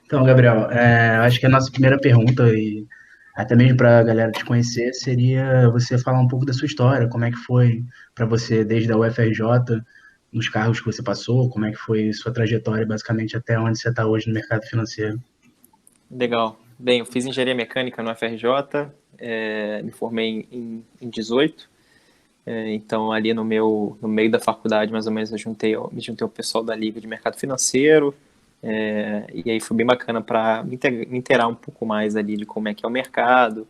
Então, Gabriel, acho que a nossa primeira pergunta, e até mesmo para a galera te conhecer, seria você falar um pouco da sua história, como é que foi para você desde a UFRJ, nos cargos que você passou, como é que foi sua trajetória, basicamente, até onde você está hoje no mercado financeiro. Legal. Bem, eu fiz engenharia mecânica no FRJ, me formei em 18, então ali no meio da faculdade, mais ou menos, me juntei ao pessoal da Liga de Mercado Financeiro, e aí foi bem bacana para me inteirar um pouco mais ali de como é que é o mercado,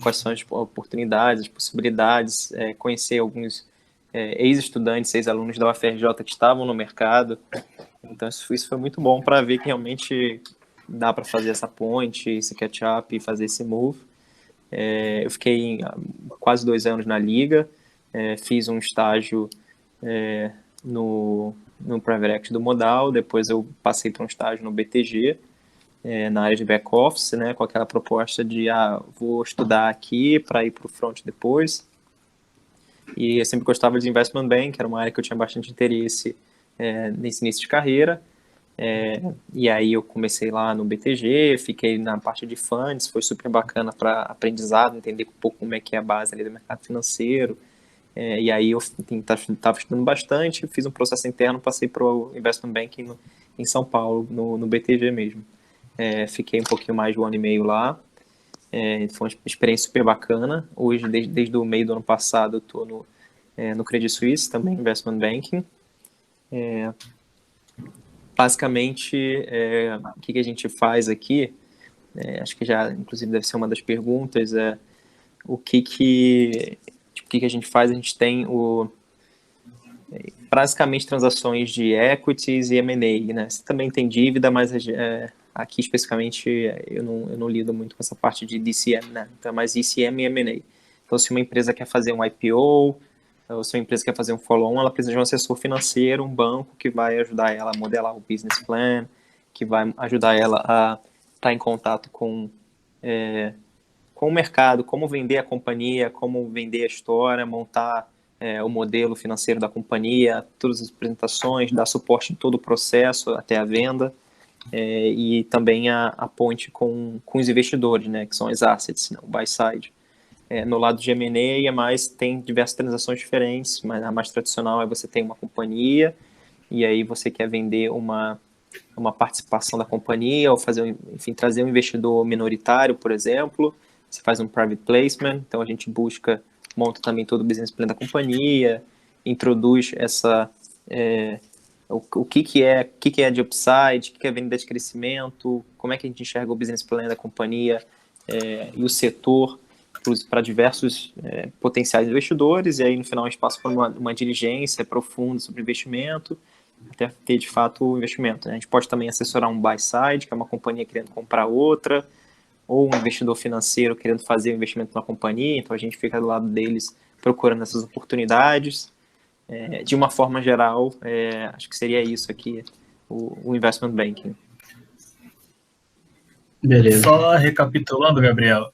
quais são as oportunidades, as possibilidades, conhecer alguns ex-estudantes, ex-alunos da UFRJ que estavam no mercado. Então isso foi muito bom para ver que realmente dá para fazer essa ponte, esse catch-up e fazer esse move. Eu fiquei quase 2 anos na liga, fiz um estágio no Private Equity do Modal, depois eu passei para um estágio no BTG, na área de back-office, né, com aquela proposta de vou estudar aqui para ir para o front depois. E eu sempre gostava de investment bank, era uma área que eu tinha bastante interesse nesse início de carreira. E aí eu comecei lá no BTG, fiquei na parte de funds, foi super bacana para aprendizado, entender um pouco como é que é a base ali do mercado financeiro. E aí eu estava estudando bastante, fiz um processo interno, passei para o investment banking em São Paulo, no BTG mesmo. Fiquei um pouquinho mais de 1 ano e meio lá. Foi uma experiência super bacana. Hoje, desde o meio do ano passado, eu estou no Credit Suisse, também investment banking. Basicamente, o que a gente faz aqui, acho que já, inclusive, deve ser uma das perguntas, o que a gente faz, a gente tem basicamente transações de equities e M&A, né? Você também tem dívida, mas aqui especificamente eu não lido muito com essa parte de DCM, né? Então é mais ECM e M&A. Então se uma empresa quer fazer um IPO, ou se uma empresa quer fazer um follow-on, ela precisa de um assessor financeiro, um banco que vai ajudar ela a modelar o business plan, que vai ajudar ela a estar em contato com o mercado, como vender a companhia, como vender a história, montar o modelo financeiro da companhia, todas as apresentações, dar suporte em todo o processo até a venda, e também a ponte com os investidores, né, que são as assets, né, o buy side. No lado de M&A tem diversas transações diferentes, mas a mais tradicional é você tem uma companhia e aí você quer vender uma participação da companhia ou enfim, trazer um investidor minoritário, por exemplo. Você faz um private placement, então a gente monta também todo o business plan da companhia, introduz o que é de upside, o que é venda de crescimento, como é que a gente enxerga o business plan da companhia e o setor para diversos potenciais investidores, e aí no final a gente passa por uma diligência profunda sobre investimento, até ter de fato o investimento, né? A gente pode também assessorar um buy side, que é uma companhia querendo comprar outra, ou um investidor financeiro querendo fazer o investimento na companhia, então a gente fica do lado deles procurando essas oportunidades. De uma forma geral, acho que seria isso aqui, o investment banking. Beleza. Só recapitulando, Gabriel,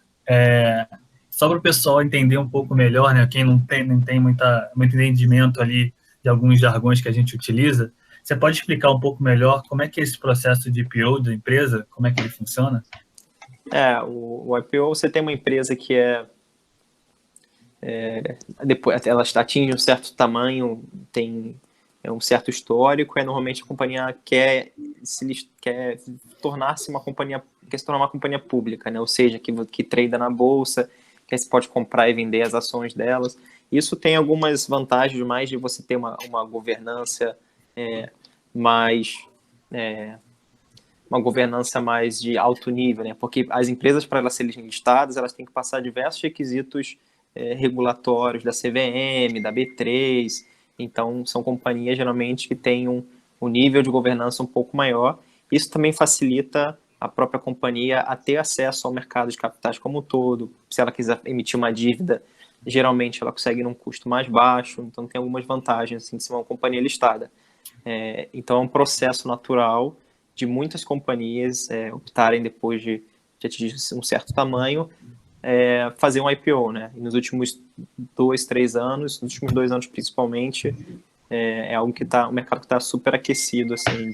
só para o pessoal entender um pouco melhor, né, quem não tem muito entendimento ali de alguns jargões que a gente utiliza, você pode explicar um pouco melhor como é que é esse processo de IPO da empresa, como é que ele funciona? O IPO, você tem uma empresa que depois ela atinge um certo tamanho, tem um certo histórico, normalmente a companhia quer tornar-se uma companhia, quer se tornar uma companhia pública, né? Ou seja, que trada na bolsa, que você pode comprar e vender as ações delas. Isso tem algumas vantagens, mais de você ter uma governança mais uma governança mais de alto nível, né? Porque as empresas, para elas serem listadas, elas têm que passar diversos requisitos regulatórios da CVM, da B3. Então, são companhias geralmente que têm um nível de governança um pouco maior. Isso também facilita a própria companhia a ter acesso ao mercado de capitais como um todo. Se ela quiser emitir uma dívida, geralmente ela consegue num custo mais baixo. Então, tem algumas vantagens assim, de ser uma companhia listada. Então, é um processo natural de muitas companhias optarem, depois de atingir um certo tamanho, fazer um IPO, né? E nos últimos 2, 3 anos, nos últimos 2 anos principalmente, algo que o mercado está super aquecido, assim,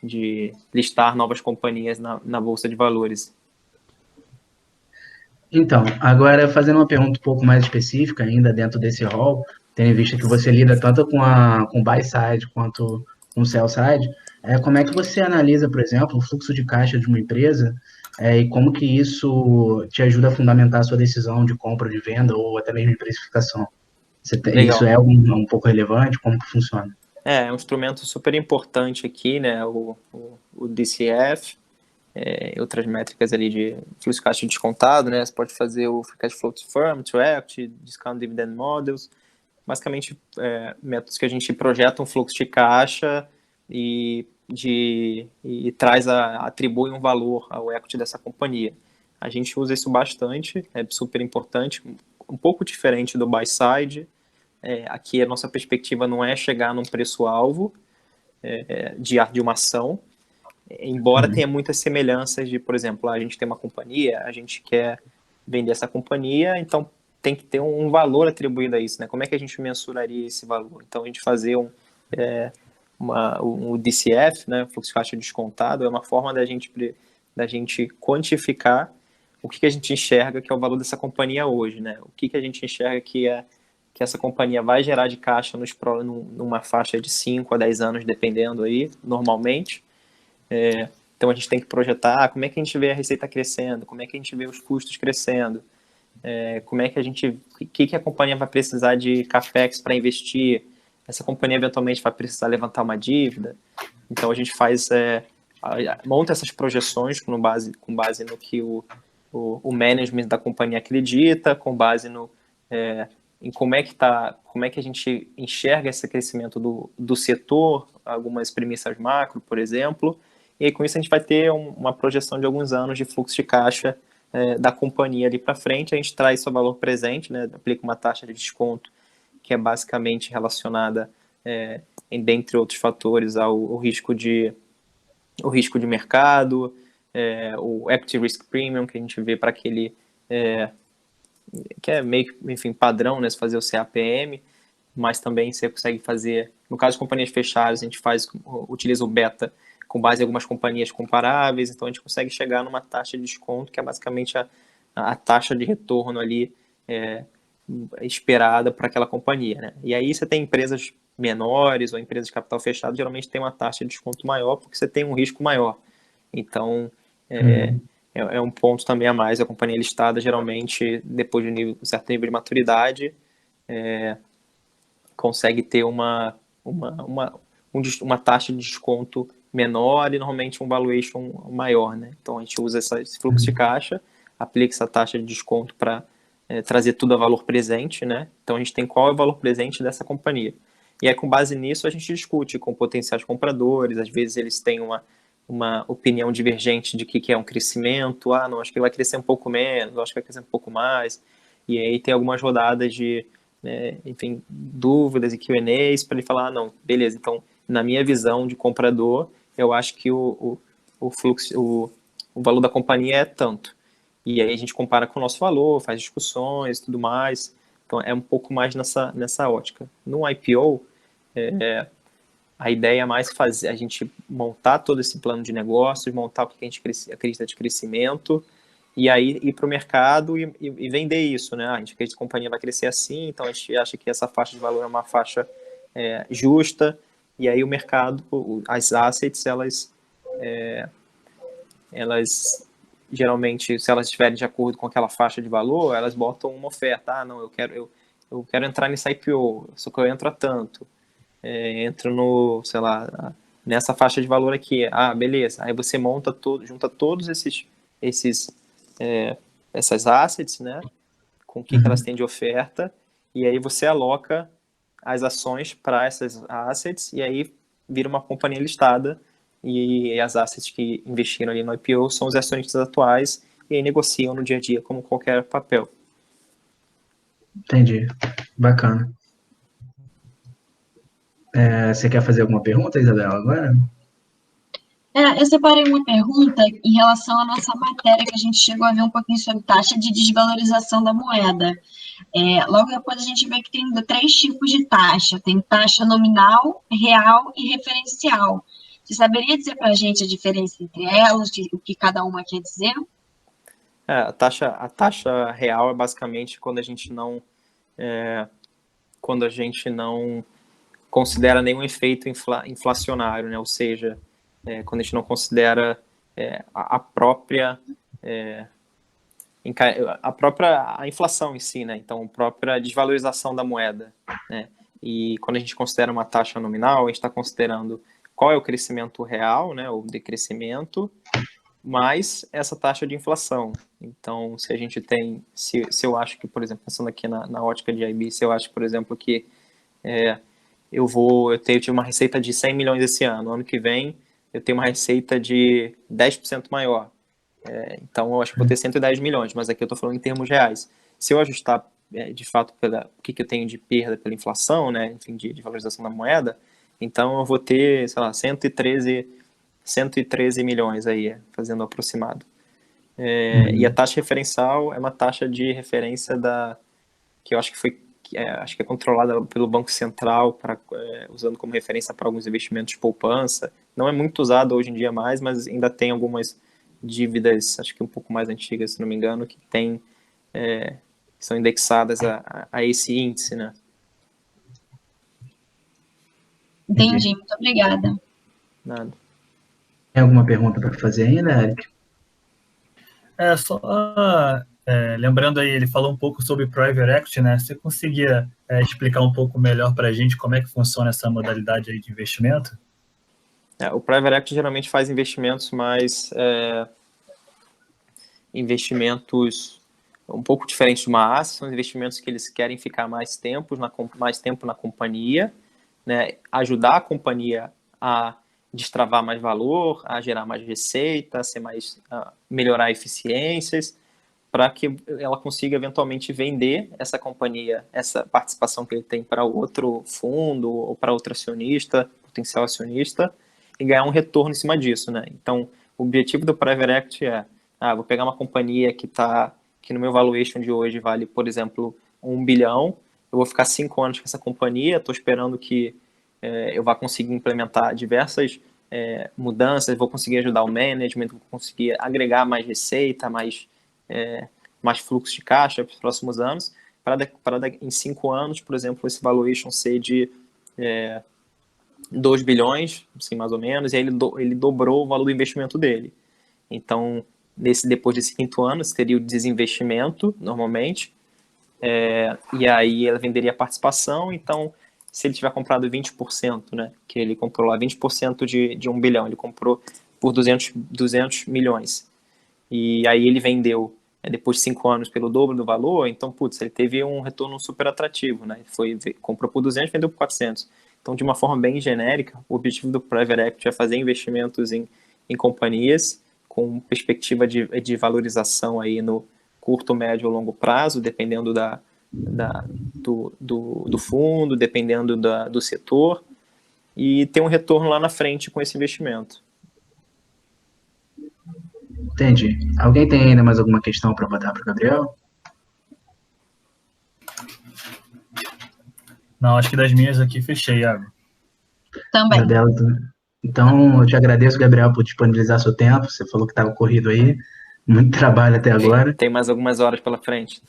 de listar novas companhias na Bolsa de Valores. Então, agora fazendo uma pergunta um pouco mais específica ainda dentro desse rol, tendo em vista que você lida tanto com buy side quanto com sell side, como é que você analisa, por exemplo, o fluxo de caixa de uma empresa, e como que isso te ajuda a fundamentar a sua decisão de compra, de venda ou até mesmo de precificação? Isso Legal. é um pouco relevante? Como que funciona? É um instrumento super importante aqui, né? O DCF, outras métricas ali de fluxo de caixa descontado, né? Você pode fazer o Free Cash Flow to Firm, to Equity, Discount Dividend Models, basicamente métodos que a gente projeta um fluxo de caixa e atribui um valor ao equity dessa companhia. A gente usa isso bastante, é super importante, um pouco diferente do buy side. Aqui a nossa perspectiva não é chegar num preço-alvo de uma ação, embora tenha muitas semelhanças de, por exemplo, a gente tem uma companhia, a gente quer vender essa companhia, então tem que ter um valor atribuído a isso, né? Como é que a gente mensuraria esse valor? Então, a gente fazer um DCF, né, fluxo de caixa descontado, é uma forma da gente quantificar o que a gente enxerga que é o valor dessa companhia hoje, né? O que a gente enxerga que essa companhia vai gerar de caixa numa faixa de 5 a 10 anos, dependendo aí, normalmente. Então, a gente tem que projetar como é que a gente vê a receita crescendo, como é que a gente vê os custos crescendo, como é que o que a companhia vai precisar de CAPEX para investir, essa companhia eventualmente vai precisar levantar uma dívida. Então, a gente monta essas projeções com base no que o management da companhia acredita, com base em como é que a gente enxerga esse crescimento do setor, algumas premissas macro, por exemplo, e aí, com isso a gente vai ter uma projeção de alguns anos de fluxo de caixa da companhia ali para frente. A gente traz isso a valor presente, né, aplica uma taxa de desconto que é basicamente relacionada, dentre outros fatores, ao risco de mercado, o Equity Risk Premium, que a gente vê para aquele... que é meio, enfim, padrão, né, se fazer o CAPM, mas também você consegue fazer, no caso de companhias fechadas, a gente utiliza o beta com base em algumas companhias comparáveis, então a gente consegue chegar numa taxa de desconto, que é basicamente a taxa de retorno ali esperada para aquela companhia, né? E aí você tem empresas menores ou empresas de capital fechado, geralmente tem uma taxa de desconto maior, porque você tem um risco maior. Então, é um ponto também a mais. A companhia listada, geralmente, depois de um certo nível de maturidade, consegue ter uma taxa de desconto menor e, normalmente, um valuation maior, né? Então, a gente usa esse fluxo de caixa, aplica essa taxa de desconto para trazer tudo a valor presente, né? Então, a gente tem qual é o valor presente dessa companhia. E aí, com base nisso, a gente discute com potenciais compradores. Às vezes, eles têm uma opinião divergente de que é um crescimento. Não, acho que vai crescer um pouco menos, acho que vai crescer um pouco mais. E aí tem algumas rodadas de, enfim, dúvidas e Q&As para ele falar, não, beleza, então, na minha visão de comprador, eu acho que o fluxo, o valor da companhia é tanto. E aí a gente compara com o nosso valor, faz discussões e tudo mais. Então, é um pouco mais nessa ótica. No IPO, a ideia é mais fazer a gente montar todo esse plano de negócios, montar o que a gente acredita de crescimento, e aí ir para o mercado e vender isso, né? A gente acredita que a companhia vai crescer assim, então a gente acha que essa faixa de valor é uma faixa justa, e aí o mercado, as assets, elas geralmente, se elas estiverem de acordo com aquela faixa de valor, elas botam uma oferta. Não, eu quero entrar nesse IPO, só que eu entro a tanto. Entro sei lá, nessa faixa de valor aqui. Beleza. Aí você junta todos essas assets, né, com o que elas têm de oferta, e aí você aloca as ações para essas assets, e aí vira uma companhia listada, e as assets que investiram ali no IPO são os acionistas atuais, e aí negociam no dia a dia como qualquer papel. Entendi. Bacana. Você quer fazer alguma pergunta, Isabela, agora? Eu separei uma pergunta em relação à nossa matéria, que a gente chegou a ver um pouquinho sobre taxa de desvalorização da moeda. Logo depois a gente vê que tem 3 tipos de taxa. Tem taxa nominal, real e referencial. Você saberia dizer para a gente a diferença entre elas, o que cada uma quer dizer? A taxa real é basicamente quando a gente não considera nenhum efeito inflacionário, né? Ou seja, quando a gente não considera a própria a inflação em si, né? Então, a própria desvalorização da moeda, né? E quando a gente considera uma taxa nominal, a gente está considerando qual é o crescimento real, né? O decrescimento, mais essa taxa de inflação. Então, se a gente tem, se eu acho que, por exemplo, pensando aqui na ótica de IB, se eu acho, por exemplo, que eu tive uma receita de 100 milhões esse ano que vem eu tenho uma receita de 10% maior. Então, eu acho que vou ter 110 milhões, mas aqui eu estou falando em termos reais. Se eu ajustar, de fato, o que eu tenho de perda pela inflação, né, enfim, de valorização da moeda, então eu vou ter, sei lá, 113 milhões aí, fazendo o aproximado. E a taxa referencial é uma taxa de referência que eu acho que é controlada pelo Banco Central, usando como referência para alguns investimentos de poupança. Não é muito usado hoje em dia mais, mas ainda tem algumas dívidas, acho que um pouco mais antigas, se não me engano, que são indexadas a esse índice, né? Entendi, muito obrigada. Nada. Tem alguma pergunta para fazer ainda, Eric? Só lembrando aí, ele falou um pouco sobre Private Equity, né? Você conseguia explicar um pouco melhor para a gente como é que funciona essa modalidade aí de investimento? O Private Equity geralmente faz investimentos investimentos um pouco diferentes de uma asset, são investimentos que eles querem ficar mais tempo na companhia, né? Ajudar a companhia a destravar mais valor, a gerar mais receita, a melhorar eficiências, para que ela consiga eventualmente vender essa companhia, essa participação que ele tem para outro fundo ou para outro acionista, potencial acionista, e ganhar um retorno em cima disso, né? Então, o objetivo do Private Equity vou pegar uma companhia que no meu valuation de hoje vale, por exemplo, 1 bilhão, eu vou ficar 5 anos com essa companhia, estou esperando que eu vá conseguir implementar diversas mudanças, vou conseguir ajudar o management, vou conseguir agregar mais receita, mais fluxo de caixa para os próximos anos, para em 5 anos, por exemplo, esse valuation ser de 2 bilhões, assim, mais ou menos, e aí ele dobrou o valor do investimento dele. Então, depois desse 5º ano, teria o desinvestimento, normalmente, e aí ela venderia a participação. Então, se ele tiver comprado 20%, né, que ele comprou lá 20% de 1 bilhão, ele comprou por 200 milhões, e aí ele vendeu depois de 5 anos pelo dobro do valor, então, ele teve um retorno super atrativo, né, comprou por 200 e vendeu por 400. Então, de uma forma bem genérica, o objetivo do Private Equity é fazer investimentos em companhias com perspectiva de valorização aí no curto, médio ou longo prazo, dependendo do fundo, dependendo do setor, e ter um retorno lá na frente com esse investimento. Entendi. Alguém tem ainda mais alguma questão para botar para o Gabriel? Não, acho que das minhas aqui fechei, Iago. Também. Então, eu te agradeço, Gabriel, por disponibilizar seu tempo. Você falou que estava corrido aí. Muito trabalho até agora. Tem mais algumas horas pela frente.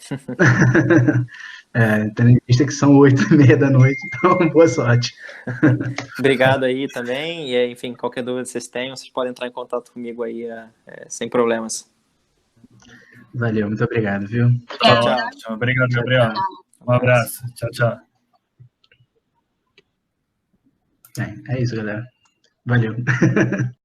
Tendo em vista que são 8h30 da noite, então boa sorte. Obrigado aí também. E, enfim, qualquer dúvida que vocês tenham, vocês podem entrar em contato comigo aí sem problemas. Valeu, muito obrigado, viu? Tchau. Obrigado, Gabriel. Um abraço. Tchau. É isso, galera. Valeu.